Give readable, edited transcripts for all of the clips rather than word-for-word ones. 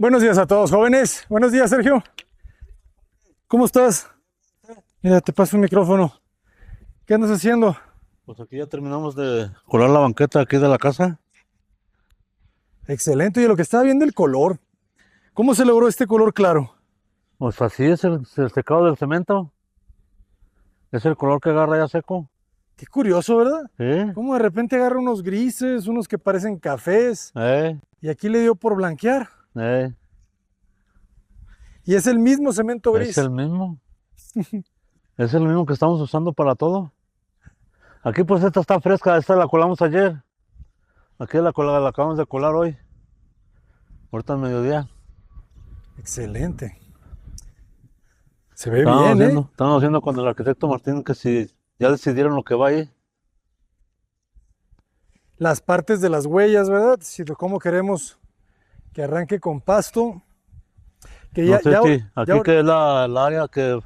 Buenos días a todos, jóvenes. Buenos días, Sergio. ¿Cómo estás? Mira, te paso un micrófono. ¿Qué andas haciendo? Pues aquí ya terminamos de colar la banqueta aquí de la casa. Excelente. Y lo que estaba viendo, el color. ¿Cómo se logró este color claro? Pues así es el secado del cemento. Es el color que agarra ya seco. Qué curioso, ¿verdad? Sí, Cómo de repente agarra unos grises, unos que parecen cafés, eh, y aquí le dio por blanquear. eh, Y es el mismo cemento es gris. el mismo. Es el mismo que estamos usando para todo. Aquí pues esta está fresca, esta la colamos ayer. Aquí la acabamos de colar hoy. Ahorita al mediodía. Excelente. Se ve bien, ¿eh? Estábamos haciendo con el arquitecto Martín que si ya decidieron lo que va ahí. Las partes de las huellas, ¿verdad? Si cómo queremos que arranque con pasto. Que No ya, sé ya, si aquí ya, que es el área que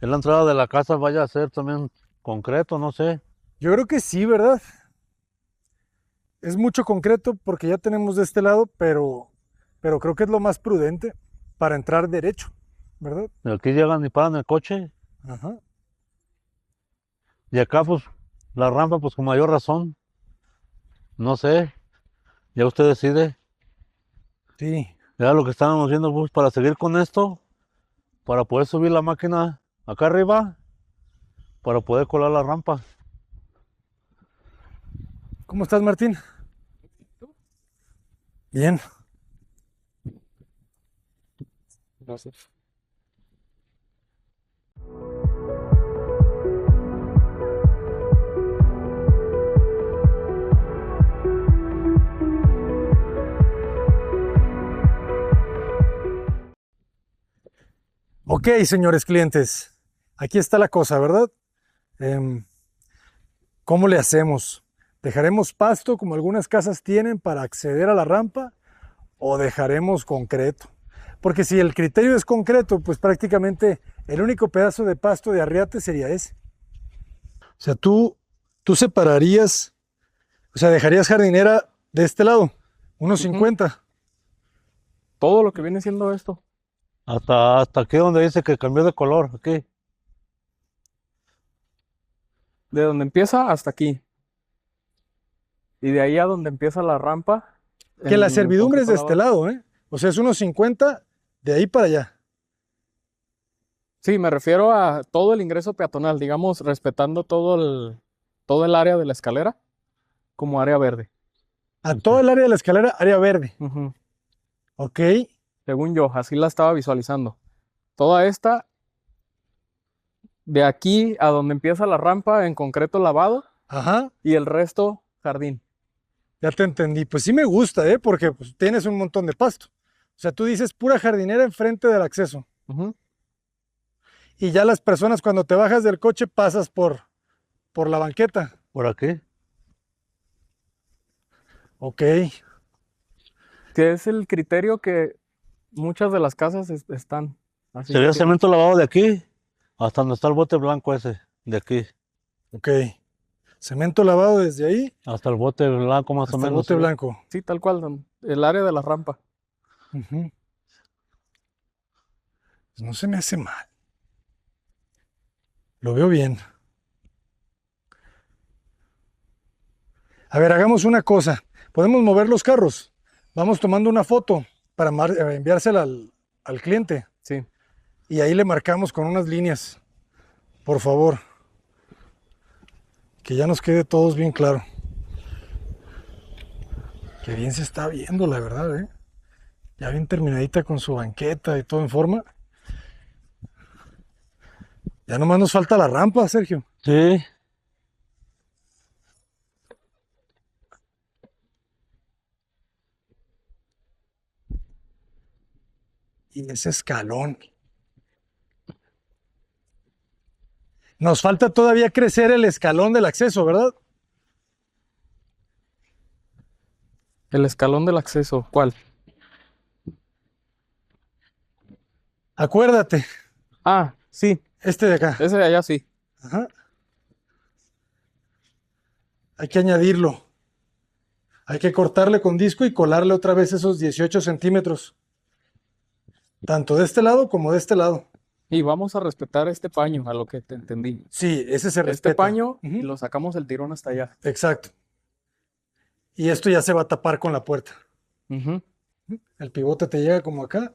es la entrada de la casa vaya a ser también concreto, no sé. yo creo que sí, ¿verdad? Es mucho concreto porque ya tenemos de este lado, pero creo que es lo más prudente para entrar derecho, ¿verdad? Aquí llegan y paran el coche. Ajá. Y acá, pues, la rampa, pues, con mayor razón. No sé, ya usted decide. Sí. Ya lo que estábamos viendo, pues, para seguir con esto, para poder subir la máquina acá arriba, para poder colar la rampa. ¿Cómo estás, Martín? Bien. Gracias. Ok, señores clientes. Aquí está la cosa, ¿verdad? Em, ¿Cómo le hacemos? ¿Dejaremos pasto como algunas casas tienen para acceder a la rampa o dejaremos concreto? Porque si el criterio es concreto, pues prácticamente el único pedazo de pasto de arriate sería ese. O sea, tú separarías, o sea, dejarías jardinera de este lado, unos Ujú. 50. Todo lo que viene siendo esto, Hasta aquí donde dice que cambió de color, aquí. de donde empieza hasta aquí. Y de ahí a donde empieza la rampa, Que la en servidumbre es concreto de este lavado. lado, ¿eh? O sea, es unos 50 de ahí para allá. Sí, me refiero a todo el ingreso peatonal, digamos, respetando todo el área de la escalera como área verde. A Ok. todo el área de la escalera, área verde. Ujú. Ok, Según yo, así la estaba visualizando. Toda esta, de aquí a donde empieza la rampa, en concreto lavado, ajá, y el resto, jardín. ya te entendí. Pues sí me gusta, ¿eh? Porque pues, tienes un montón de pasto. O sea, tú dices pura jardinera enfrente del acceso. Ujú. Y ya las personas cuando te bajas del coche pasas por la banqueta. Por aquí. Ok, Que es el criterio que muchas de las casas están así. Sería cemento lavado de aquí hasta donde está el bote blanco ese, de aquí. ok. Cemento lavado desde ahí Hasta el bote blanco más o hasta el menos. bote blanco. Sí, tal cual, el área de la rampa. Ujú. Pues no se me hace mal. Lo veo bien. A ver, hagamos una cosa. Podemos mover los carros. Vamos tomando una foto para enviársela al cliente. Sí. Y ahí le marcamos con unas líneas. Por favor. Que ya nos quede todos bien claro. Qué bien se está viendo, la verdad, ¿eh? Ya bien terminadita con su banqueta y todo en forma. Ya nomás nos falta la rampa, Sergio. Sí, Y ese escalón. Nos falta todavía crecer el escalón del acceso, ¿verdad? El escalón del acceso, ¿cuál? Acuérdate, Ah, sí, este de acá. ese de allá sí. Ajá. Hay que añadirlo. Hay que cortarle con disco y colarle otra vez esos 18 centímetros. Tanto de este lado como de este lado. Y vamos a respetar este paño, a lo que te entendí. Sí, ese se Este respeta. paño y Ujú. lo sacamos el tirón hasta allá. Exacto. Y esto ya se va a tapar con la puerta. Ujú. El pivote te llega como acá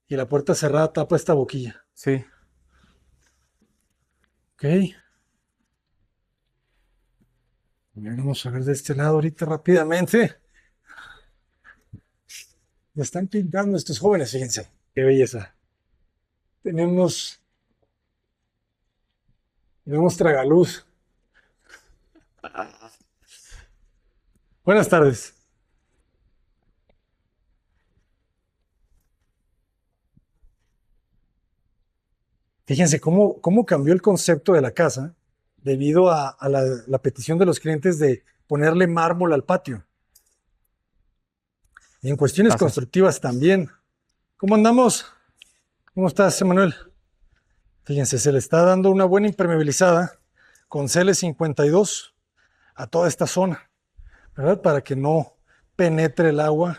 y la puerta cerrada tapa esta boquilla. Sí. Ok. Vamos a ver de este lado ahorita rápidamente. Me están pintando estos jóvenes, fíjense. Qué belleza. Tenemos tragaluz. Buenas tardes. Fíjense cómo cambió el concepto de la casa debido a la petición de los clientes de ponerle mármol al patio. Y en cuestiones Gracias. constructivas también. ¿Cómo andamos? ¿Cómo estás, Emanuel? Fíjense, se le está dando una buena impermeabilizada con CL52 a toda esta zona, ¿verdad? Para que no penetre el agua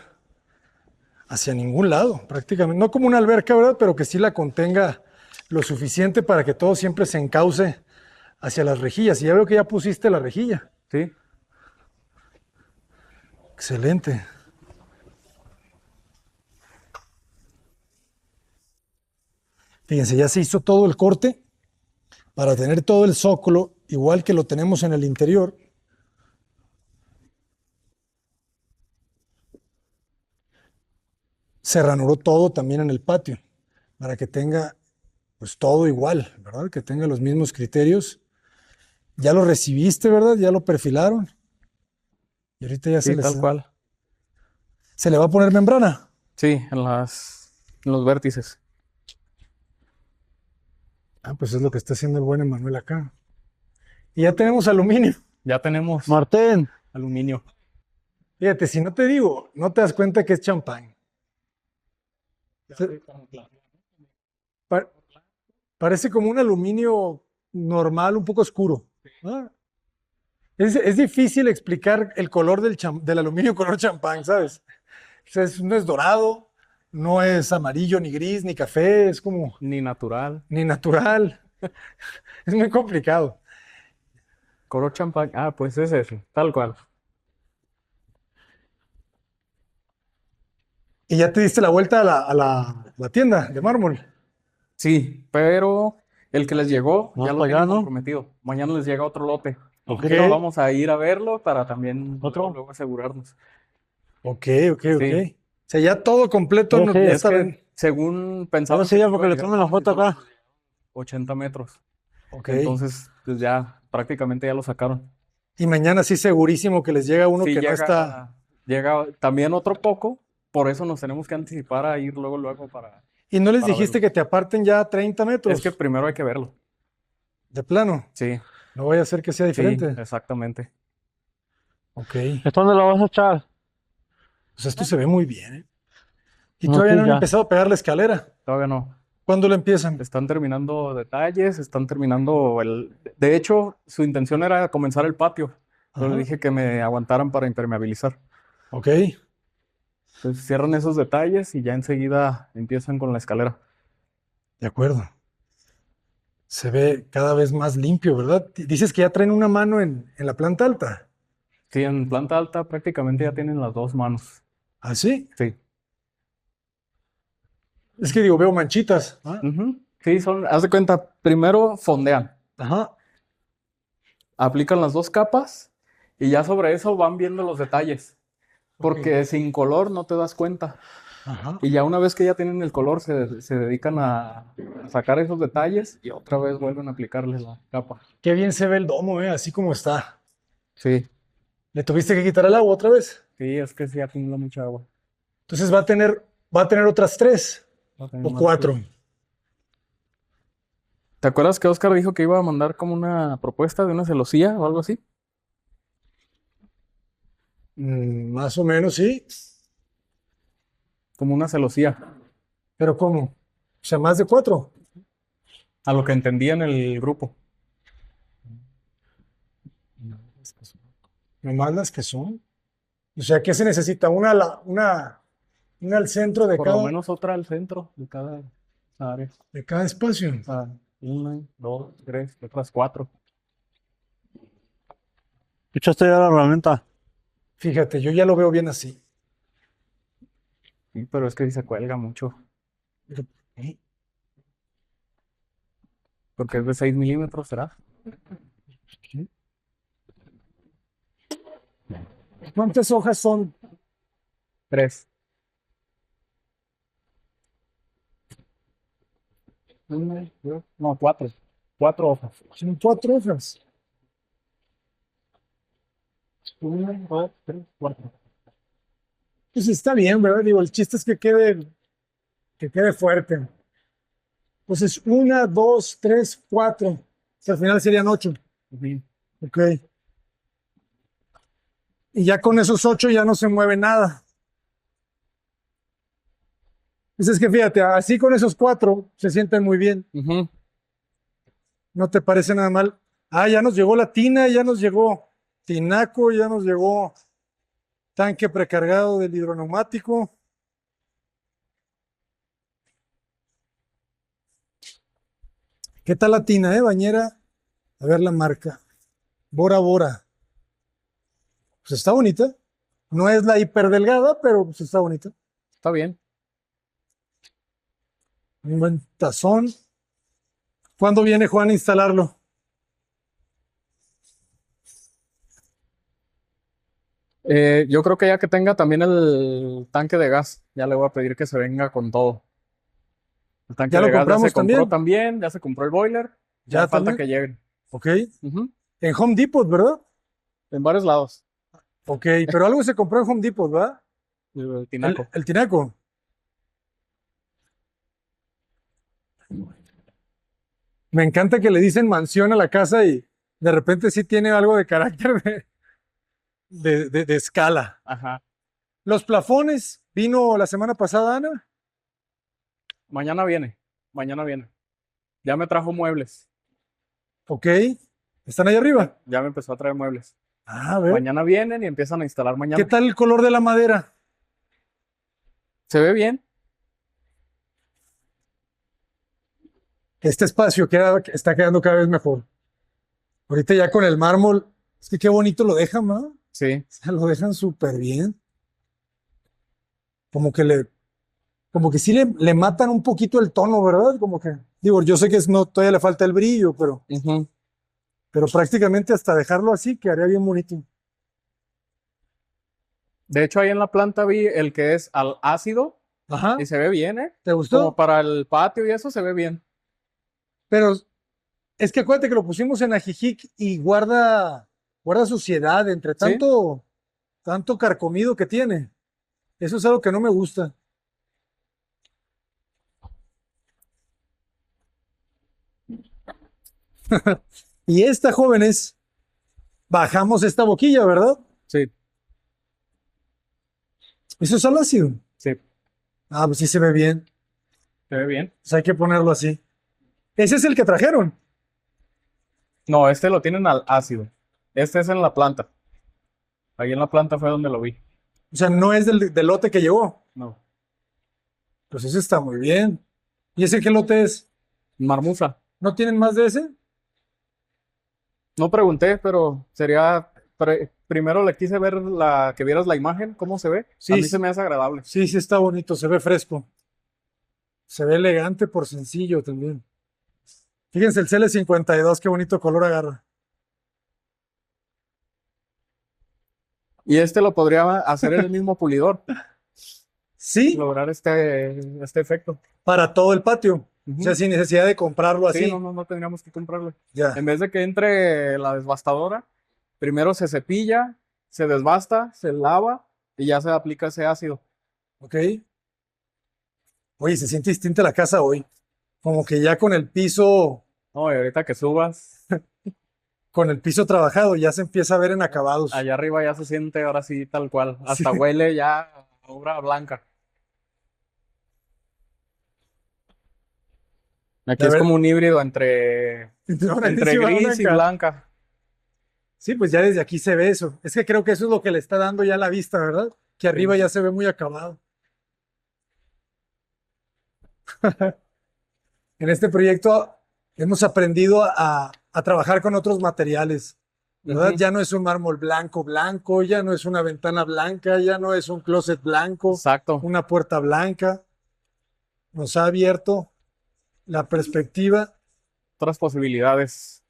hacia ningún lado, prácticamente. No como una alberca, ¿verdad? Pero que sí la contenga lo suficiente para que todo siempre se encauce hacia las rejillas. Y ya veo que ya pusiste la rejilla. Sí. Excelente. Fíjense, ya se hizo todo el corte para tener todo el zócalo igual que lo tenemos en el interior. Se ranuró todo también en el patio para que tenga pues todo igual, ¿verdad? Que tenga los mismos criterios. Ya lo recibiste, ¿verdad? Ya lo perfilaron. Y ahorita ya Sí, tal cual. se le va a poner membrana. Sí, en los vértices. Ah, pues es lo que está haciendo el buen Emanuel acá. Y ya tenemos aluminio. Ya tenemos Martín, aluminio. Fíjate, si no te digo, no te das cuenta que es champán. Pa- Parece como un aluminio normal, un poco oscuro. ¿Ah? Es difícil explicar el color del aluminio color champán, ¿sabes? O sea, no es dorado, no es amarillo, ni gris, ni café, es como Ni natural. ni natural. Es muy complicado. Color champán. Ah, pues es eso, tal cual. Y ya te diste la vuelta a la tienda de mármol. Sí, pero el que les llegó Más ya lo para allá, tienen ¿no? comprometido. Mañana les llega otro lote. Ok. Pero vamos a ir a verlo para también ¿Otro? luego asegurarnos. Ok, ok, ok. Sí, O sea, ya todo completo, Sí, sí. ya es saben. que según A ver pensaban si que ya, nos iba porque a le llegar tomen la más y foto solo acá. nos llegó 80 metros. Ok. Entonces, pues ya prácticamente ya lo sacaron. Y mañana sí segurísimo que les llega uno Sí, que no está. llega también otro poco, por eso nos tenemos que anticipar a ir luego Y no les para dijiste verlo. que te aparten ya 30 Es que metros primero hay que verlo. de plano. Sí, No vaya a ser que sea sí, diferente. exactamente. Ok. ¿Esto dónde lo vas a echar? Pues esto se ve muy bien, ¿eh? Y No, todavía sí, no han ya. empezado a pegar la escalera. Todavía no. ¿Cuándo lo empiezan? Están terminando detalles, están terminando el... De hecho, su intención era comenzar el patio, pero le Ajá. dije que me aguantaran para impermeabilizar. Ok, Entonces cierran esos detalles y ya enseguida empiezan con la escalera. de acuerdo. Se ve cada vez más limpio, ¿verdad? Dices que ya traen una mano en la planta alta. Sí, en planta alta prácticamente ya tienen las dos manos. ¿Ah, sí? Sí. Es que digo, veo manchitas. ¿Ah? Ujú. Sí, haz de cuenta, primero fondean, Ajá. aplican las dos capas y ya sobre eso van viendo los detalles, porque sin color no te das cuenta. Ajá. Y ya una vez que ya tienen el color, se dedican a sacar esos detalles y otra vez vuelven a aplicarle la capa. Qué bien se ve el domo, así como está. Sí, ¿Le tuviste que quitar el agua otra vez? sí, es que sí acumula mucha agua. Entonces va a tener otras 3 Va a tener o más 4. que- ¿Te acuerdas que Oscar dijo que iba a mandar como una propuesta de una celosía o algo así? Más o menos, sí. Como una celosía, Pero ¿cómo? O sea, más de 4. a lo que entendía en el grupo. Nomás las que son. O sea, ¿qué se necesita? Una Una al centro Por lo menos otra al centro de cada área. de cada espacio. O sea, 1, 2, 3, otras 4. ¿Echaste ya la herramienta? Fíjate, yo ya lo veo bien así. Sí, pero es que sí se cuelga mucho. Pero, ¿eh? Porque es de 6 milímetros, ¿será? ¿Cuántas hojas son? 3. No, 4. 4 hojas. Son 4 hojas. 1, 2, 3, 4. Pues está bien, ¿verdad? Digo, el chiste es que quede fuerte. Pues es 1, 2, 3, 4. O sea, al final serían 8. Ok. Y ya con esos 8 ya no se mueve nada. Pues es que fíjate, así con esos 4 se sienten muy bien. ¿No te parece nada mal? Ah, ya nos llegó la tina, ya nos llegó tinaco, ya nos llegó tanque precargado del hidroneumático. ¿Qué tal la tina, bañera? A ver la marca. Bora Bora. Pues está bonita. No es la hiper delgada, pero pues está bonita. Está bien. Un buen tazón. ¿Cuándo viene Juan a instalarlo? Yo creo que ya que tenga también el tanque de gas, ya le voy a pedir que se venga con todo. El tanque ¿Ya lo de gas ya compramos se compró también? también, ya se compró el boiler. ¿Ya Ya falta también? que lleguen. Ok. Ujú. En Home Depot, ¿verdad? En varios lados. Ok, pero algo se compró en Home Depot, ¿verdad? El tinaco. El tinaco. Me encanta que le dicen mansión a la casa y de repente sí tiene algo de carácter de escala. Ajá. Los plafones, vino la semana pasada, Ana. Mañana viene. Mañana viene. Ya me trajo muebles. Ok, están ahí arriba. Ya me empezó a traer muebles. Ah, a ver. Mañana vienen y empiezan a instalar mañana. ¿Qué tal el color de la madera? Se ve bien. Este espacio está quedando cada vez mejor. Ahorita ya con el mármol, es que qué bonito lo dejan, ¿no? Sí. O sea, lo dejan súper bien. Como que sí le matan un poquito el tono, ¿verdad? Como que, digo, yo sé que no, todavía le falta el brillo, Ujú. pero prácticamente hasta dejarlo así quedaría bien bonito. De hecho, ahí en la planta vi el que es al ácido Ajá, y se ve bien, ¿eh? ¿te Como gustó? para el patio y eso se ve bien. Pero es que acuérdate que lo pusimos en Ajijic y guarda suciedad entre Sí. tanto carcomido que tiene. Eso es algo que no me gusta. Y esta, jóvenes, bajamos esta boquilla, ¿verdad? Sí. Eso es al ácido. Sí. Ah, pues sí se ve bien. Se ve bien. Pues hay que ponerlo así. Ese es el que trajeron. No, este lo tienen al ácido. Este es en la planta. Ahí en la planta fue donde lo vi. O sea, no es del lote que llegó. No. Pues ese está muy bien. ¿Y ese qué lote es? Marmusa. ¿No tienen más de ese? No pregunté, pero sería. Primero le quise ver que vieras la imagen, cómo se ve. Sí, A mí se me hace agradable. sí, sí está bonito, se ve fresco. Se ve elegante por sencillo también. Fíjense el CL52, qué bonito color agarra. Y este lo podría hacer el mismo pulidor, Sí, lograr este efecto. para todo el patio. Ujú. O sea, sin necesidad de comprarlo Sí, así. no tendríamos que comprarlo. Ya, En vez de que entre la desbastadora, primero se cepilla, se desbasta, se lava y ya se aplica ese ácido. ok. Oye, se siente distinta la casa hoy. Como que ya No, y ahorita que subas, con el piso trabajado, ya se empieza a ver en acabados. allá arriba ya se siente ahora sí tal cual. Sí. Hasta huele ya a obra blanca. Aquí A es ver. como un híbrido entre Ahora entre sí va gris y blanca. blanca. Sí, pues ya desde aquí se ve eso. Es que creo que eso es lo que le está dando ya la vista, ¿verdad? Que arriba Sí. ya se ve muy acabado. En este proyecto hemos aprendido a trabajar con otros materiales, ¿verdad? Ujú. Ya no es un mármol blanco blanco, ya no es una ventana blanca, ya no es un closet blanco, Exacto. una puerta blanca. Nos ha abierto la perspectiva. Otras posibilidades.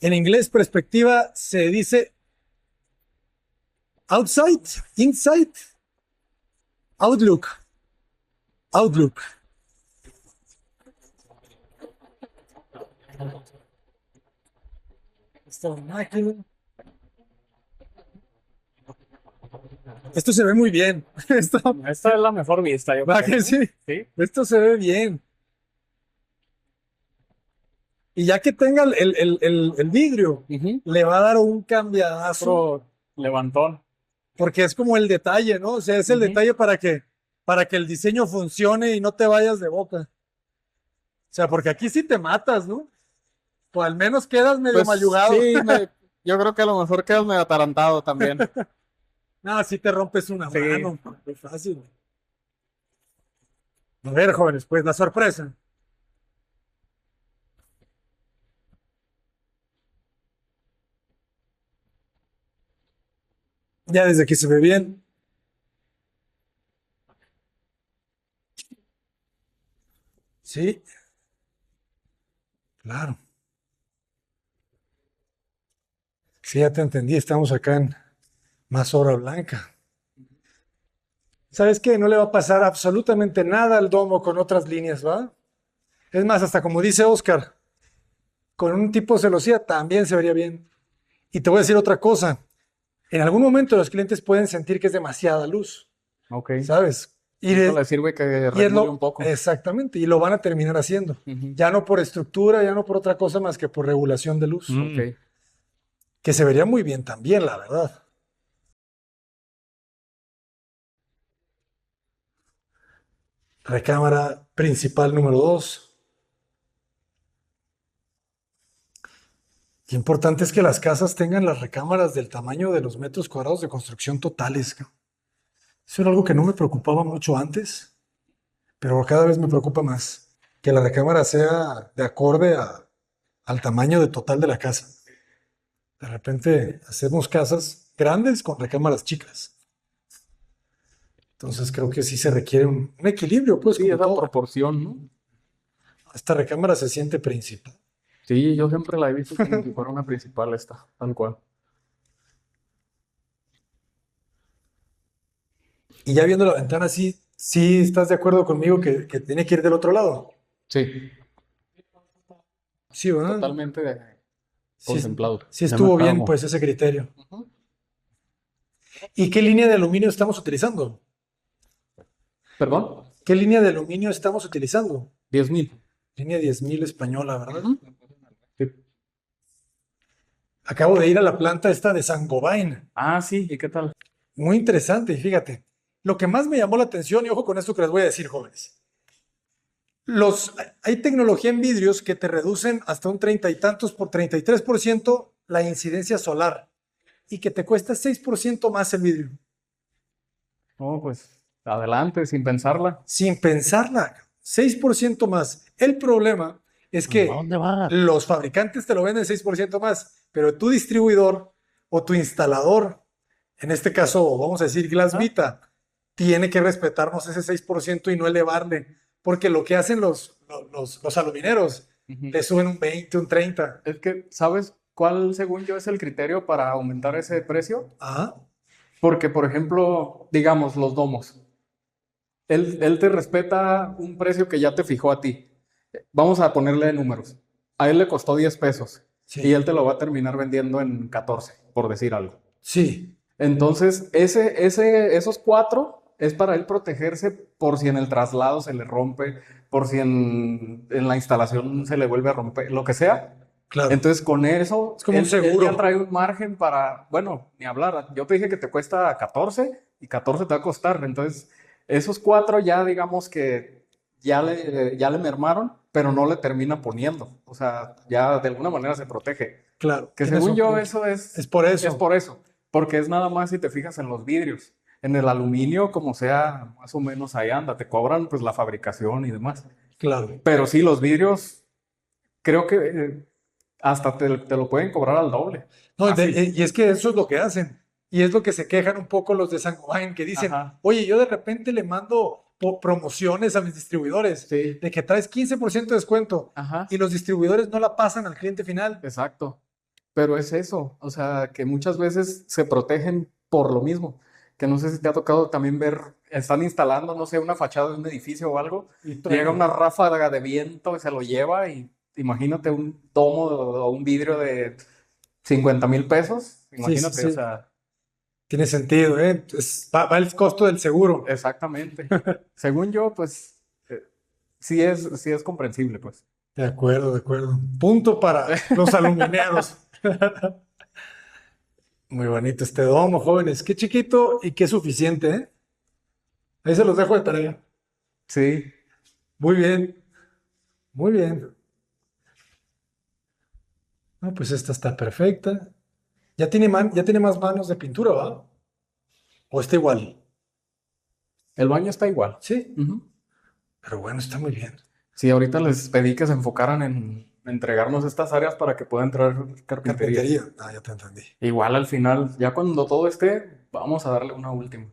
En inglés, perspectiva se dice outside, inside, outlook, outlook. Esta máquina. Esto se ve muy bien. Esto, Esta es la mejor vista, yo ¿va creo, que ¿no? sí? Sí. Esto se ve bien. Y ya que tenga el vidrio, Ujú. le va a dar un cambiadazo, Otro levantón. porque es como el detalle, ¿no? O sea, es el Ujú. detalle para que el diseño funcione y no te vayas de boca. O sea, porque aquí sí te matas, ¿no? O al menos quedas medio Pues mayugado. sí, yo creo que a lo mejor quedas medio atarantado también. No, si te rompes una Sí. mano. Qué fácil. A ver, jóvenes, pues la sorpresa. Ya desde aquí se ve bien. Sí, claro. Sí, ya te entendí. Estamos acá en más obra blanca. ¿Sabes qué? No le va a pasar absolutamente nada al domo con otras líneas, ¿va? Es más, hasta como dice Oscar, con un tipo de celosía también se vería bien. Y te voy a decir otra cosa. En algún momento los clientes pueden sentir que es demasiada luz, Ok. ¿sabes? Eso le sirve que Y es regule un lo, poco. exactamente, y lo van a terminar haciendo. Ujú. Ya no por estructura, ya no por otra cosa más que por regulación de luz, Ok. que se vería muy bien también, la verdad. Recámara principal número 2. Qué importante es que las casas tengan las recámaras del tamaño de los metros cuadrados de construcción totales, cabrón. Eso era algo que no me preocupaba mucho antes, pero cada vez me preocupa más. Que la recámara sea de acorde al tamaño de total de la casa. De repente hacemos casas grandes con recámaras chicas. Entonces creo que sí se requiere un equilibrio, pues Sí, como esa todo. proporción, ¿no? Esta recámara se siente principal. Sí, yo siempre la he visto como si fuera una principal esta, tal cual. Y ya viendo la ventana, sí, sí estás de acuerdo conmigo que tiene que ir del otro lado. Sí, Sí, ¿verdad? totalmente Sí, contemplado. sí Ya me estuvo bien, acabo. pues, ese criterio. Ujú. ¿Y qué línea de aluminio estamos utilizando? ¿Perdón? ¿Qué línea de aluminio estamos utilizando? 10,000. Línea 10.000 española, ¿verdad? Ujú. Sí. Acabo de ir a la planta esta de Saint-Gobain. Ah, sí, ¿y qué tal? Muy interesante, y fíjate. Lo que más me llamó la atención, y ojo con esto que les voy a decir, jóvenes. Hay tecnología en vidrios que te reducen hasta un 30 y tantos por 33% la incidencia solar y que te cuesta 6% más el vidrio. No, pues adelante, sin pensarla. Sin pensarla, 6% más. El problema es ¿A que dónde vas? los fabricantes te lo venden 6% más, pero tu distribuidor o tu instalador, en este caso vamos a decir Glass Vita, tiene que respetarnos ese 6% y no elevarle, porque lo que hacen los alumineros, Ujú. le suben un 20, un 30. Es que, ¿sabes cuál, según yo, es el criterio para aumentar ese precio? Ah, Porque, por ejemplo, digamos, los domos. Él te respeta un precio que ya te fijó a ti. Vamos a ponerle números. A él le costó 10 pesos y sí, él te lo va a terminar vendiendo en 14, por decir algo. sí, Entonces, esos 4 es para él protegerse por si en el traslado se le rompe, por si en la instalación se le vuelve a romper, lo que sea. claro. Entonces, con eso, Es como un él ya seguro. trae un margen para, bueno, ni hablar. Yo te dije que te cuesta 14 y 14 te va a costar. Entonces, esos 4 ya digamos que ya le mermaron, pero no le termina poniendo. O sea, ya de alguna manera se protege. Claro, Que tienes según un yo punto. eso Es por es eso. por eso, porque es nada más si te fijas en los vidrios. En el aluminio, como sea, más o menos ahí anda, te cobran pues la fabricación y demás. Claro. Pero sí, los vidrios, creo que hasta te lo pueden cobrar al doble. No, Fácil. y es que eso es lo que hacen. Y es lo que se quejan un poco los de Saint-Gobain, que dicen, Ajá, oye, yo de repente le mando promociones a mis distribuidores sí, de que traes 15% de descuento ajá, y los distribuidores no la pasan al cliente final. exacto. Pero es eso, o sea, que muchas veces se protegen por lo mismo. Que no sé si te ha tocado también ver, están instalando, no sé, una fachada de un edificio o algo, Y llega truena. una ráfaga de viento y se lo lleva y imagínate un tomo o un vidrio de 50,000 pesos, Sí, sí, imagínate, o sí. sea, Tiene sentido, ¿eh? Va el costo del seguro. exactamente. Según yo, pues sí es comprensible, pues. De acuerdo, de acuerdo. Punto para los alumineros. Muy bonito este domo, jóvenes. Qué chiquito y qué suficiente, ¿eh? Ahí se los dejo de tarea. Sí, Muy bien, muy bien. No, pues esta está perfecta. Ya tiene más manos de pintura, ¿va? ¿O está igual? el baño está igual. Sí, Ujú. pero bueno, está muy bien. Sí, ahorita les pedí que se enfocaran en entregarnos estas áreas para que pueda entrar carpintería. Carpintería. Ah, ya te entendí. Igual al final, ya cuando todo esté, vamos a darle una última.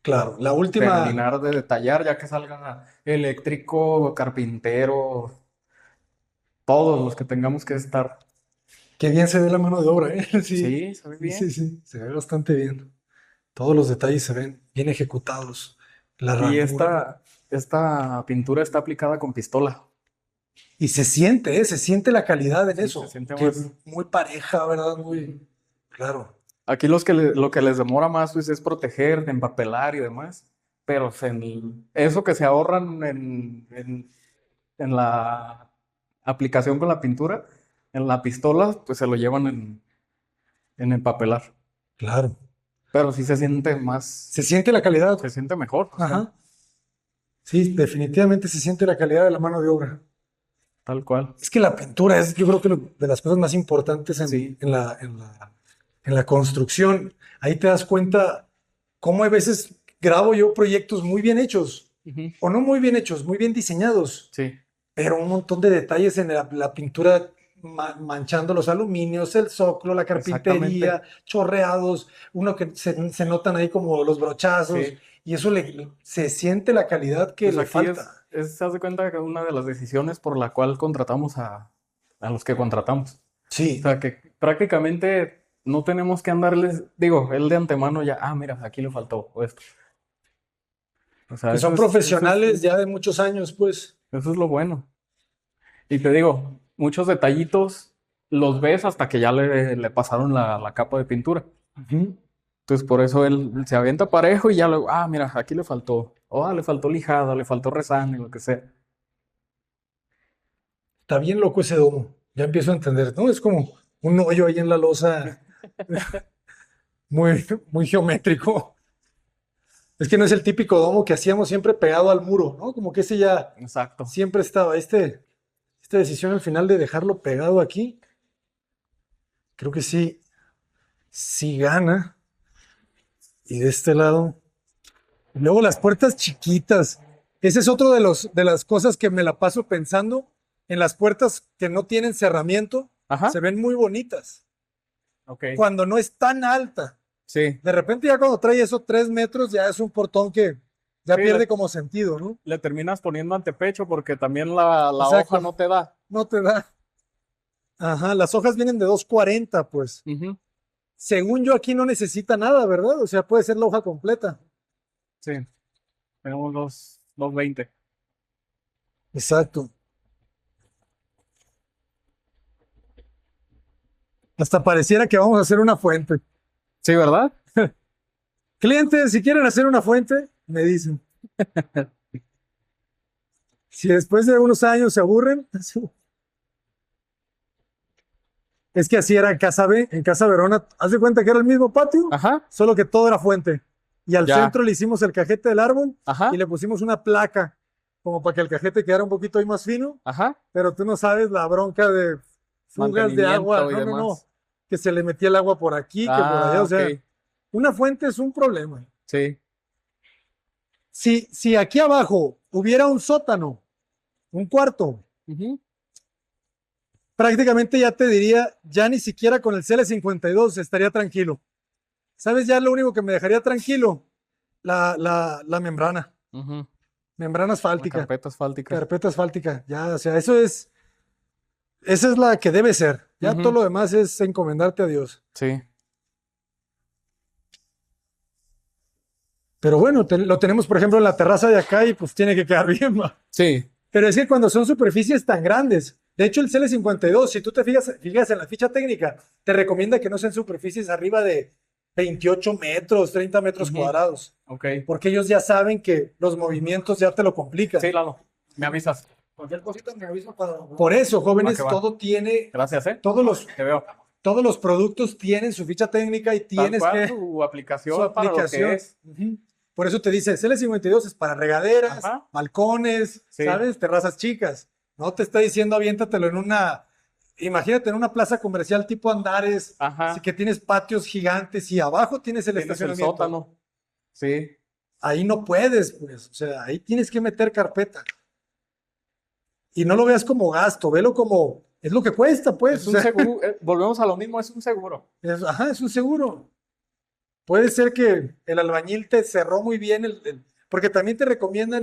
Claro, la última, Terminar de detallar, ya que salga eléctrico, carpintero, todos los que tengamos que estar. qué bien se ve la mano de obra, ¿eh? Sí, Sí, se ve sí, sí, bien. sí, se ve bastante bien. Todos los detalles se ven bien ejecutados. La Y ranura. esta pintura está aplicada con pistola. Y se siente, ¿eh? Se siente la calidad en Sí, se eso. siente Que más. muy pareja, ¿verdad? Muy claro. Aquí lo que les demora más pues, es proteger, empapelar y demás. Pero eso que se ahorran en la aplicación con la pintura, en la pistola, pues se lo llevan en empapelar. Claro. Pero sí se siente más, Se siente la calidad. se siente mejor, o sea, Ajá. Sí, definitivamente se siente la calidad de la mano de obra. tal cual. Es que la pintura es, yo creo que de las cosas más importantes Sí. en la construcción. Ahí te das cuenta cómo a veces grabo yo proyectos muy bien hechos, Ujú. o no muy bien hechos, muy bien diseñados, Sí, pero un montón de detalles en la pintura manchando los aluminios, el zócalo, la carpintería, exactamente. chorreados, uno que se notan ahí como los brochazos, Sí. y eso se siente la calidad que Pues le aquí falta. se hace cuenta que una de las decisiones por la cual contratamos a los que contratamos. O Sí, sea, que prácticamente no tenemos que andarles, digo, él de antemano ya, mira, aquí le faltó o esto. O sea, que son profesionales ya de muchos años, pues. eso es lo bueno. Y te digo, muchos detallitos los ves hasta que ya le pasaron la capa de pintura. Ujú. Entonces, por eso él se avienta parejo y ya luego, mira, aquí le faltó. Le faltó lijada, le faltó resane, lo que sea. Está bien loco ese domo. Ya empiezo a entender, ¿no? Es como un hoyo ahí en la losa muy, muy geométrico. Es que no es el típico domo que hacíamos siempre pegado al muro, ¿no? Como que ese ya Exacto. siempre estaba. Esta decisión al final de dejarlo pegado aquí, creo que sí, sí gana. Y de este lado. Y luego las puertas chiquitas. Ese es otro de las cosas que me la paso pensando. En las puertas que no tienen cerramiento, Ajá. se ven muy bonitas. Ok. Cuando no es tan alta. Sí. De repente ya cuando trae eso 3 metros, ya es un portón que ya Sí, pierde como sentido, ¿no? le terminas poniendo antepecho porque también la hoja Exacto. no te da. No te da. Ajá, las hojas vienen de 240, pues. Ujú. Según yo aquí no necesita nada, ¿verdad? O sea, puede ser la hoja completa. Sí. Tenemos 220. Exacto. Hasta pareciera que vamos a hacer una fuente. Sí, ¿verdad? Clientes, si quieren hacer una fuente, me dicen. Si después de unos años se aburren, es que así era en Casa B, en Casa Verona. Haz de cuenta que era el mismo patio, Ajá. solo que todo era fuente. Y al Ya. centro le hicimos el cajete del árbol Ajá. y le pusimos una placa, como para que el cajete quedara un poquito ahí más fino. Ajá. Pero tú no sabes la bronca de fugas de agua. Mantenimiento y No, no, no. demás. Que se le metía el agua por aquí, que por allá. O Ok. sea, una fuente es un problema. Sí. Si aquí abajo hubiera un sótano, un cuarto, Ujú. prácticamente ya te diría, ya ni siquiera con el CL52 estaría tranquilo. ¿Sabes? Ya lo único que me dejaría tranquilo, la membrana, Ujú. membrana La asfáltica, carpeta asfáltica. carpeta asfáltica. Ya, o sea, esa es la que debe ser. Ya todo Ujú. lo demás es encomendarte a Dios. Sí. Pero bueno, lo tenemos, por ejemplo, en la terraza de acá y pues tiene que quedar bien, ¿va? Sí. Pero es que cuando son superficies tan grandes, de hecho el CL52, si tú te fijas en la ficha técnica, te recomienda que no sean superficies arriba de 28 metros, 30 metros Ujú. cuadrados, Ok. porque ellos ya saben que los movimientos ya te lo complican. Sí, Lalo. Me avisas. Cualquier cosita me avisa para... Por eso, jóvenes, Va que va. todo tiene, Gracias, ¿eh? todos Te veo. los productos tienen su ficha técnica y Tal tienes cual que... su aplicación Su para lo que aplicación. es. Ujú. Por eso te dice, CL52 es para regaderas, Ajá. balcones, Sí. ¿sabes? Terrazas chicas. No te está diciendo aviéntatelo en una, imagínate en una plaza comercial tipo Andares, Ajá. así que tienes patios gigantes y abajo tienes el Tienes el estacionamiento. sótano. Sí. Ahí no puedes, pues, o sea, ahí tienes que meter carpeta. Y no lo veas como gasto, velo como, es lo que cuesta, pues. Es O un sea, seguro. Volvemos a lo mismo, es un seguro. ajá, es un seguro. Puede ser que el albañil te cerró muy bien, porque también te recomiendan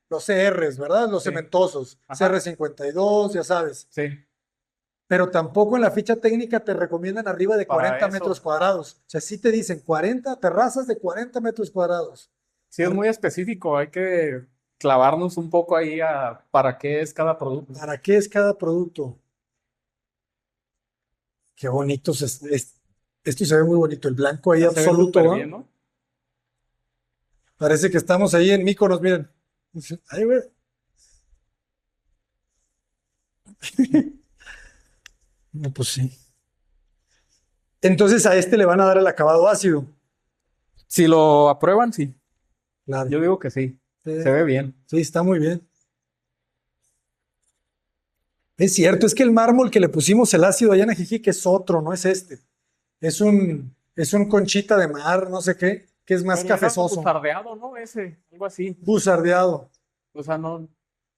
los CRs, ¿verdad? Los Sí. cementosos, Ajá. CR52, ya sabes. Sí. Pero tampoco en la ficha técnica te recomiendan arriba de Para 40 eso. metros cuadrados. O sea, sí te dicen 40 terrazas de 40 metros cuadrados. Sí, es muy específico. Hay que clavarnos un poco ahí para qué es cada producto. ¿Para qué es cada producto? Qué bonito. Esto se ve muy bonito. El blanco ahí Ya se ve absoluto, súper ¿va? bien, ¿no? Parece que estamos ahí en Míconos, miren. Ahí, güey. No, pues sí. Entonces a este le van a dar el acabado ácido. Si lo aprueban, sí. Claro. Yo digo que sí. Sí, Se ve bien. sí, está muy bien. Es cierto, es que el mármol que le pusimos el ácido allá en Ajijic es otro, no es este. Es un conchita de mar, no sé qué, que es más Pero era cafezoso, buzardeado, ¿no? Algo así. buzardeado. O sea, no,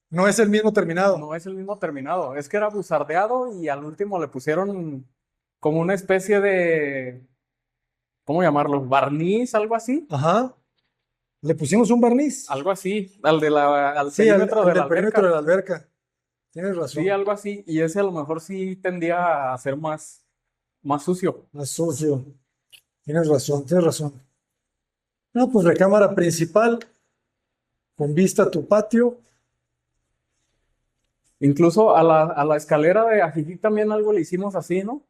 No es el mismo terminado. no es el mismo terminado. Es que era buzardeado y al último le pusieron como una especie de, ¿cómo llamarlo? Barniz, algo así. Ajá. Le pusimos un barniz. Algo así, al Sí, al perímetro de la del perímetro de alberca. la alberca. Tienes razón. Sí, algo así. Y ese a lo mejor sí tendía a ser más sucio. Más sucio. Tienes razón, tienes razón. No, pues recámara principal, con vista a tu patio. Incluso a la escalera de Ajijic también algo le hicimos así, ¿no?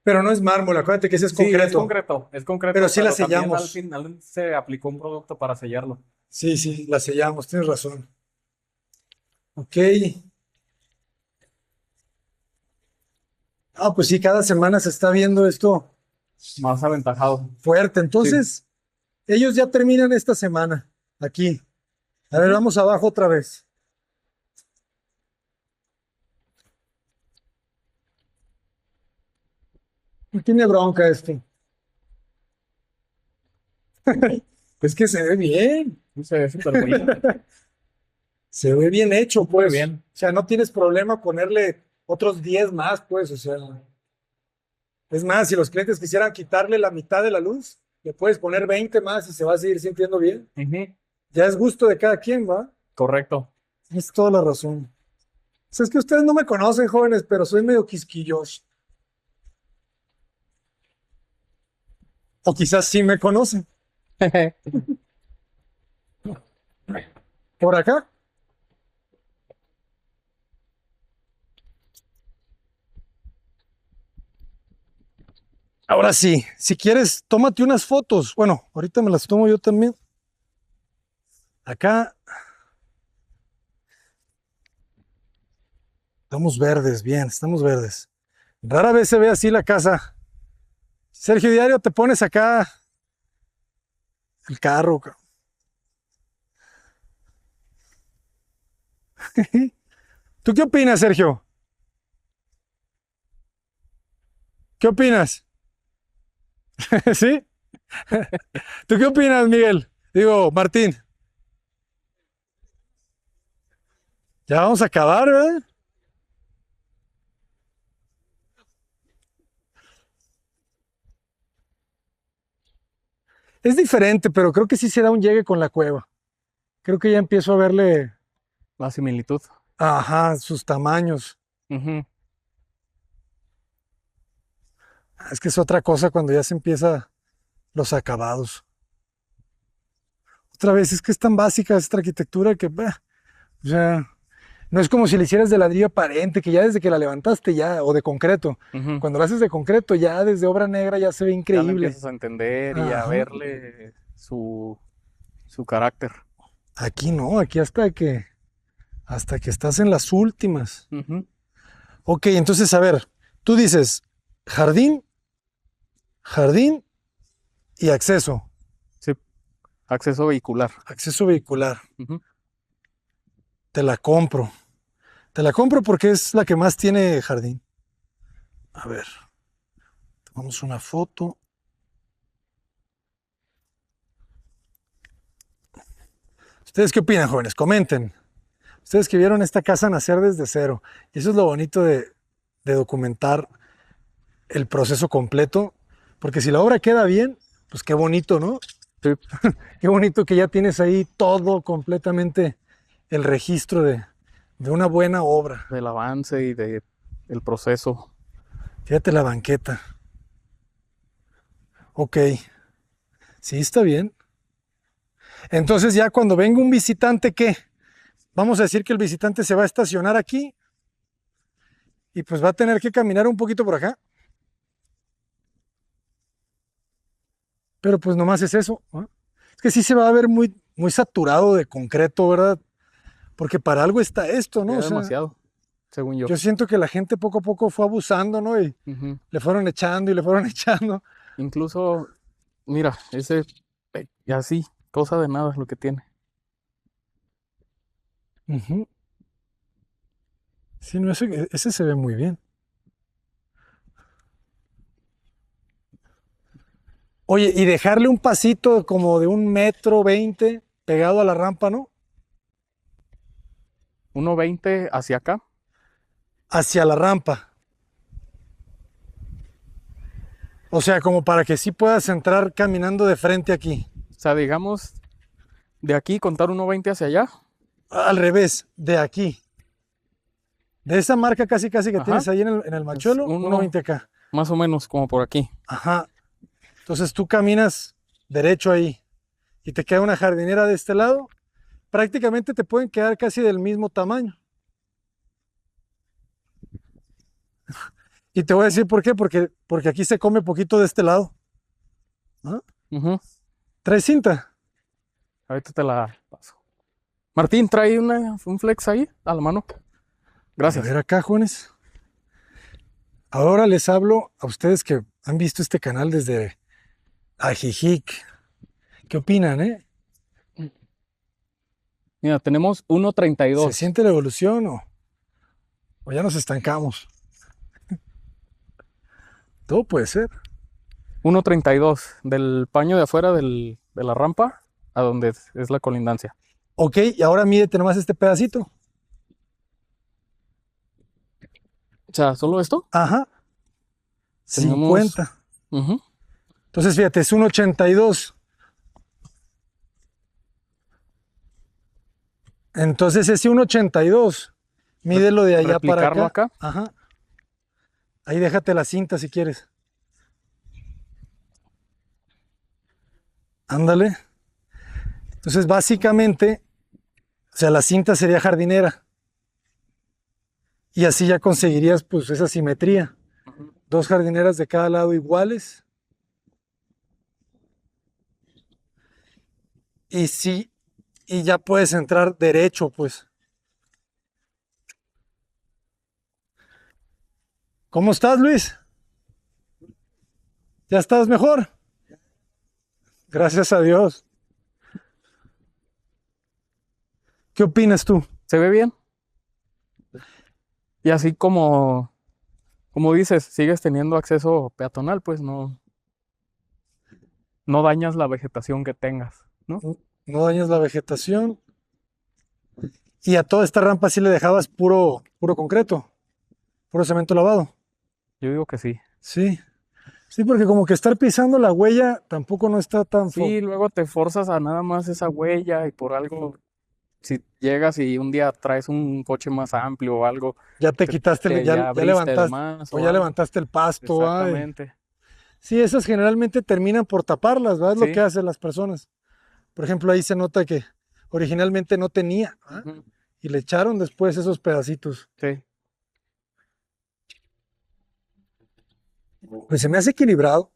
Pero no es mármol, acuérdate que ese es Sí, concreto. es concreto, Pero sí la también al sellamos. final se aplicó un producto para sellarlo. Sí, sí, la sellamos, tienes razón. Ok. Ah, pues sí, cada semana se está viendo esto Más aventajado. fuerte. Entonces, ellos ya terminan esta semana aquí. A ver, vamos abajo otra vez. No tiene bronca este. Es que se ve bien. Se ve súper bonito. Se ve bien hecho, Muy pues. bien. O sea, no tienes problema ponerle otros 10 más, pues. O sea, es más, si los clientes quisieran quitarle la mitad de la luz, le puedes poner 20 más y se va a seguir sintiendo bien. Ujú. Ya es gusto de cada quien, ¿va? Correcto. Es toda la razón. O sea, es que ustedes no me conocen, jóvenes, pero soy medio quisquilloso. O quizás sí me conocen. Por acá. Ahora sí, si quieres, tómate unas fotos. Bueno, ahorita me las tomo yo también. Acá estamos verdes, bien, estamos verdes. Rara vez se ve así la casa. Sergio, diario te pones acá el carro. ¿Tú qué opinas, Sergio? ¿Qué opinas? ¿Sí? ¿Tú qué opinas, Miguel? Digo, Martín. Ya vamos a acabar, ¿verdad? Es diferente, pero creo que sí se da un llegue con la cueva. Creo que ya empiezo a verle, La similitud. ajá, sus tamaños. Ujú. Es que es otra cosa cuando ya se empieza los acabados. Otra vez, es que es tan básica esta arquitectura que, bah, o sea, no es como si le hicieras de ladrillo aparente, que ya desde que la levantaste ya, o de concreto. Ujú. Cuando lo haces de concreto, ya desde obra negra ya se ve Ya le increíble. empiezas a entender y a Ajá. verle su carácter. Aquí no, aquí hasta que estás en las últimas. Ujú. Ok, entonces, a ver, tú dices jardín, jardín y acceso, Sí, acceso vehicular. acceso vehicular. Ujú. Te la compro. Te la compro porque es la que más tiene jardín. A ver, tomamos una foto. ¿Ustedes qué opinan, jóvenes? Comenten. Ustedes que vieron esta casa nacer desde cero. Y eso es lo bonito de documentar el proceso completo. Porque si la obra queda bien, pues qué bonito, ¿no? Sí, Qué bonito que ya tienes ahí todo completamente el registro de una buena obra. del avance y del proceso. Fíjate la banqueta. Ok, sí, está bien. Entonces ya cuando venga un visitante, ¿qué? Vamos a decir que el visitante se va a estacionar aquí y pues va a tener que caminar un poquito por acá. Pero pues nomás es eso, ¿no? Es que sí se va a ver muy, muy saturado de concreto, ¿verdad? Porque para algo está esto, ¿no? Ya O sea, demasiado, según yo. yo siento que la gente poco a poco fue abusando, ¿no? Y Ujú. le fueron echando y le fueron echando. Incluso, mira, y así, cosa de nada es lo que tiene. Ujú. Sí, no, ese se ve muy bien. Oye, y dejarle un pasito como de 1,20 m pegado a la rampa, ¿no? 1.20 hacia acá. Hacia la rampa. O sea, como para que sí puedas entrar caminando de frente aquí. O sea, digamos, de aquí contar 1.20 hacia allá. Al revés, de aquí. De esa marca casi casi que Ajá. tienes ahí en el Es machuelo, 1,20 uno, acá. más o menos como por aquí. Ajá. Entonces tú caminas derecho ahí y te queda una jardinera de este lado. Prácticamente te pueden quedar casi del mismo tamaño. Y te voy a decir por qué, porque aquí se come poquito de este lado. ¿Ah? Ujú. ¿Traes cinta? Ahorita te la paso. Martín, trae un flex ahí a la mano. A Gracias. ver acá, jóvenes. Ahora les hablo a ustedes que han visto este canal desde Ajijic. ¿Qué opinan, Mira, tenemos ¿Se 1.32. siente la evolución o ya nos estancamos? Todo puede ser. 1.32 del paño de afuera de la rampa a donde es la colindancia. Ok, y ahora mídete nomás este pedacito. O sea, ¿solo esto? Ajá. Tenemos 50. ujú, Entonces, fíjate, es 1,82. Entonces, ese 1,82, mídelo de allá para replicarlo acá. acá. Ajá. Ahí déjate la cinta si quieres. Ándale. Entonces, básicamente, o sea, la cinta sería jardinera. Y así ya conseguirías, pues, esa simetría. Ujú. 2 jardineras de cada lado iguales. Y sí, y ya puedes entrar derecho, pues. ¿Cómo estás, Luis? ¿Ya estás mejor? Gracias a Dios. ¿Qué opinas tú? ¿Se ve bien? Y así como dices, sigues teniendo acceso peatonal, pues no dañas la vegetación que tengas, ¿no? No dañas la vegetación. Y a toda esta rampa sí le dejabas puro concreto, puro cemento lavado. Yo digo que sí. Sí, sí, porque como que estar pisando la huella tampoco no está tan... Sí, luego te forzas a nada más esa huella y por algo, si llegas y un día traes un coche más amplio o algo, Ya te quitaste, te ya, ya ya abriste de levantaste, más o o ya algo. levantaste el pasto. Ay. Exactamente. Sí, esas generalmente terminan por taparlas, ¿verdad? Es lo que Sí. hacen las personas. Por ejemplo, ahí se nota que originalmente no tenía, ¿ah? Ujú. Y le echaron después esos pedacitos. Sí. Pues se me hace equilibrado.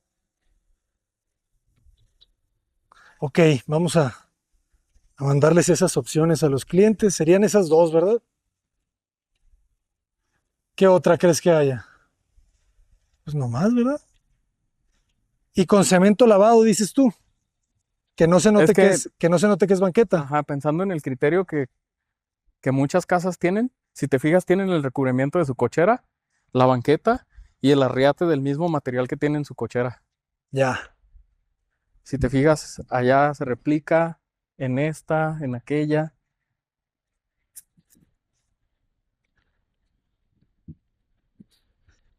Ok, vamos a mandarles esas opciones a los clientes. Serían esas dos, ¿verdad? ¿Qué otra crees que haya? Pues nomás, ¿verdad? Y con cemento lavado, dices tú, que no se Es note que, que no se note que es banqueta. ajá, pensando en el criterio que muchas casas tienen, si te fijas, tienen el recubrimiento de su cochera, la banqueta y el arriate del mismo material que tiene en su cochera. Ya. Si te fijas, allá se replica en esta, en aquella.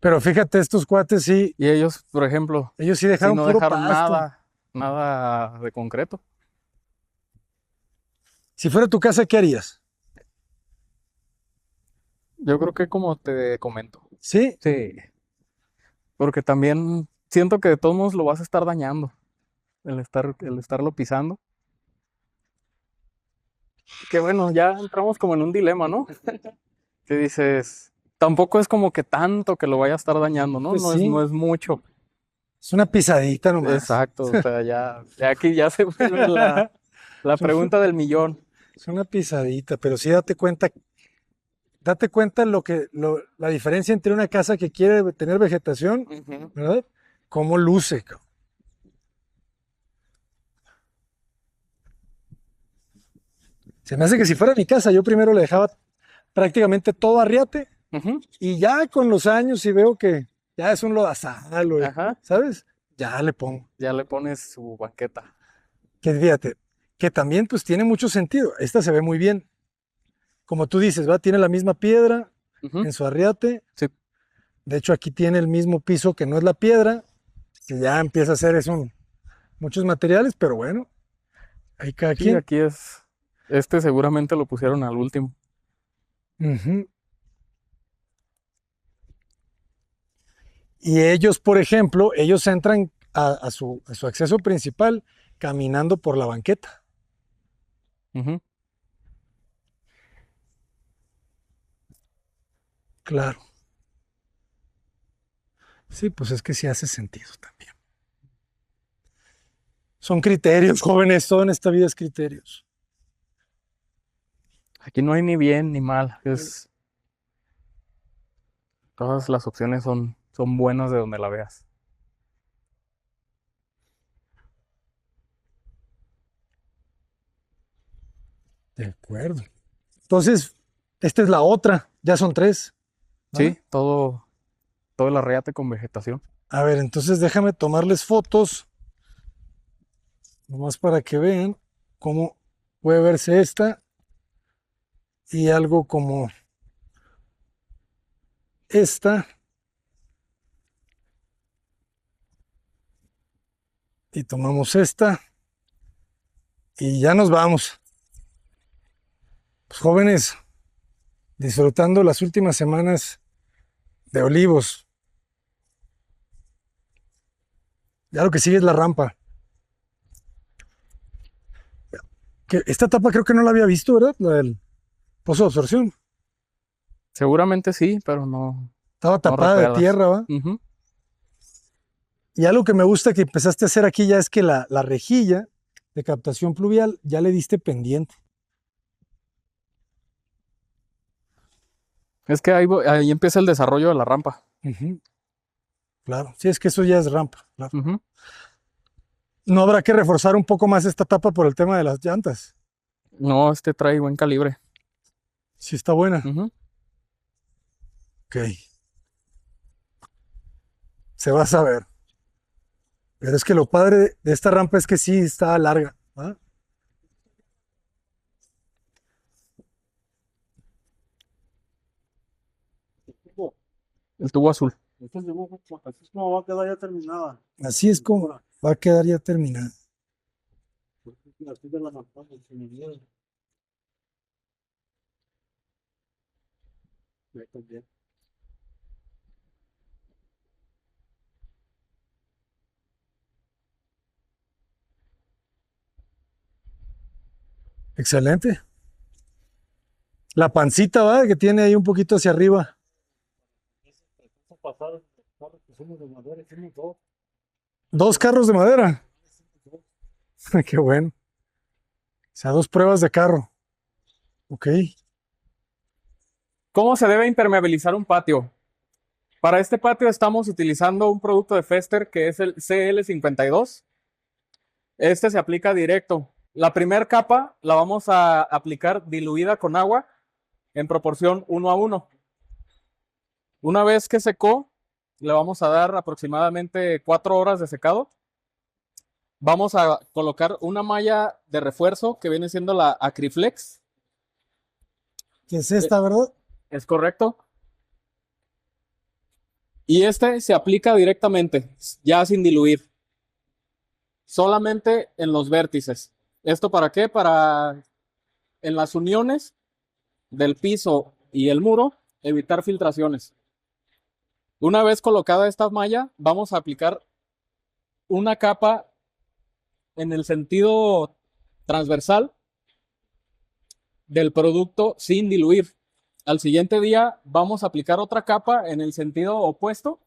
Pero fíjate, estos cuates sí, Y ellos, por ejemplo, ellos sí si dejaron no puro dejaron pasto. nada de concreto. Si fuera tu casa, ¿qué harías? Yo creo que como te comento. Sí, Sí. Porque también siento que de todos modos lo vas a estar dañando, el estarlo pisando. Que bueno, ya entramos como en un dilema, ¿no? Que dices, tampoco es como que tanto que lo vaya a estar dañando, ¿no? pues No sí, es mucho. es una pisadita nomás. Exacto, o sea, ya aquí ya se vuelve la Es un- pregunta del millón. es una pisadita, pero sí date cuenta la diferencia entre una casa que quiere tener vegetación, Ujú. ¿verdad? Cómo luce, cabrón. Se me hace que si fuera mi casa, yo primero le dejaba prácticamente todo arriate Ujú. y ya con los años, si veo que ya es un lodazal, Ajá, ¿sabes? Ya le pongo. ya le pones su banqueta. Que fíjate, que también pues tiene mucho sentido. Esta se ve muy bien. Como tú dices, ¿va? Tiene la misma piedra Ujú. en su arriate. Sí, De hecho, aquí tiene el mismo piso que no es la piedra, que ya empieza a ser eso, muchos materiales, pero bueno, ahí cada sí, quien. aquí es. Este seguramente lo pusieron al último. Ujú. Y ellos, por ejemplo, ellos entran a su acceso principal caminando por la banqueta. Ujú. Claro. Sí, pues es que sí hace sentido también. Son criterios, jóvenes, todo en esta vida es criterios. Aquí no hay ni bien ni mal. Todas las opciones son buenas de donde la veas. De acuerdo. Entonces, esta es la otra, ya son tres. ¿Va? Sí, todo el arreate con vegetación. A ver, entonces déjame tomarles fotos, nomás para que vean cómo puede verse esta y algo como esta. Y tomamos esta y ya nos vamos. Pues, jóvenes, disfrutando las últimas semanas de Olivos. Ya lo que sigue es la rampa. Que esta etapa creo que no la había visto, ¿verdad? La del pozo de absorción. Seguramente sí, pero no, Estaba no tapada de recuerdas. tierra, ¿va? Ujú. Y algo que me gusta que empezaste a hacer aquí ya es que la rejilla de captación pluvial ya le diste pendiente. Es que ahí empieza el desarrollo de la rampa. Ujú, claro, sí, es que eso ya es rampa. Claro. Ujú. No habrá que reforzar un poco más esta tapa por el tema de las llantas. No, este trae buen calibre. Sí, está buena. Ujú. Ok, se va a saber. Pero es que lo padre de esta rampa es que sí está larga. ¿Va? El tubo azul. Este dibujo, así es como va a quedar ya terminada. Así es como va a quedar ya terminado. Así de la manzana, sin miedo. Ahí también. Excelente. La pancita, ¿va? Que tiene ahí un poquito hacia arriba. Pasar, pusimos de madera, hicimos dos. 2 carros de madera. Qué bueno. O sea, 2 pruebas de carro. Ok. ¿Cómo se debe impermeabilizar un patio? Para este patio estamos utilizando un producto de Fester que es el CL52. Este se aplica directo. La primera capa la vamos a aplicar diluida con agua en proporción 1:1. Una vez que secó, le vamos a dar aproximadamente 4 horas de secado. Vamos a colocar una malla de refuerzo que viene siendo la Acriflex. ¿Qué es esta, verdad? ¿Es correcto? Y este se aplica directamente, ya sin diluir. Solamente en los vértices. ¿Esto para qué? Para en las uniones del piso y el muro evitar filtraciones. Una vez colocada esta malla, vamos a aplicar una capa en el sentido transversal del producto sin diluir. Al siguiente día vamos a aplicar otra capa en el sentido opuesto.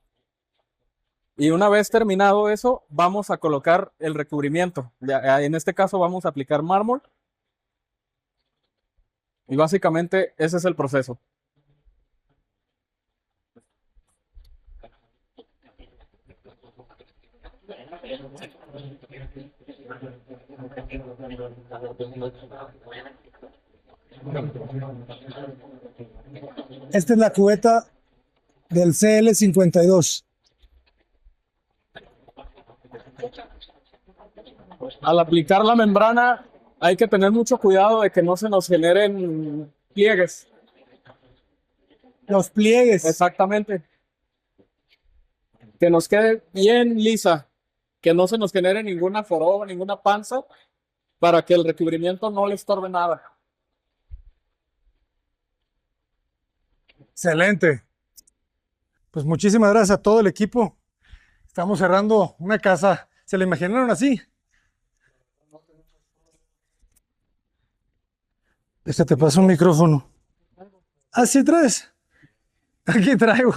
Y una vez terminado eso, vamos a colocar el recubrimiento. En este caso vamos a aplicar mármol. Y básicamente ese es el proceso. Esta es la cubeta del CL52. Al aplicar la membrana hay que tener mucho cuidado de que no se nos generen pliegues. Los pliegues. Exactamente. Que nos quede bien lisa, que no se nos genere ninguna joroba, ninguna panza, para que el recubrimiento no le estorbe nada. Excelente. Pues muchísimas gracias a todo el equipo. Estamos cerrando una casa. ¿Se la imaginaron así? Te paso un micrófono. ¿Ah, sí traes? Aquí traigo.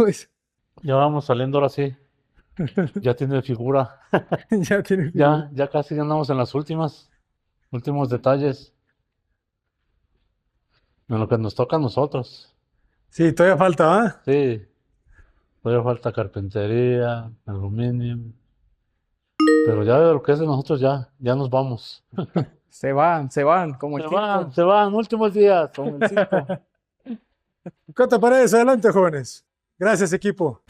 Ya vamos saliendo ahora sí. Ya tiene figura. Ya tiene. Ya casi andamos en las últimos detalles. En lo que nos toca a nosotros. Sí, todavía falta, ¿va? Sí. Todavía falta carpintería, aluminio. Pero ya de lo que es de nosotros ya nos vamos. Se van, como el Kiko. Se van, últimos días. Como el Kiko. ¿Qué te parece? Adelante, jóvenes. Gracias, equipo.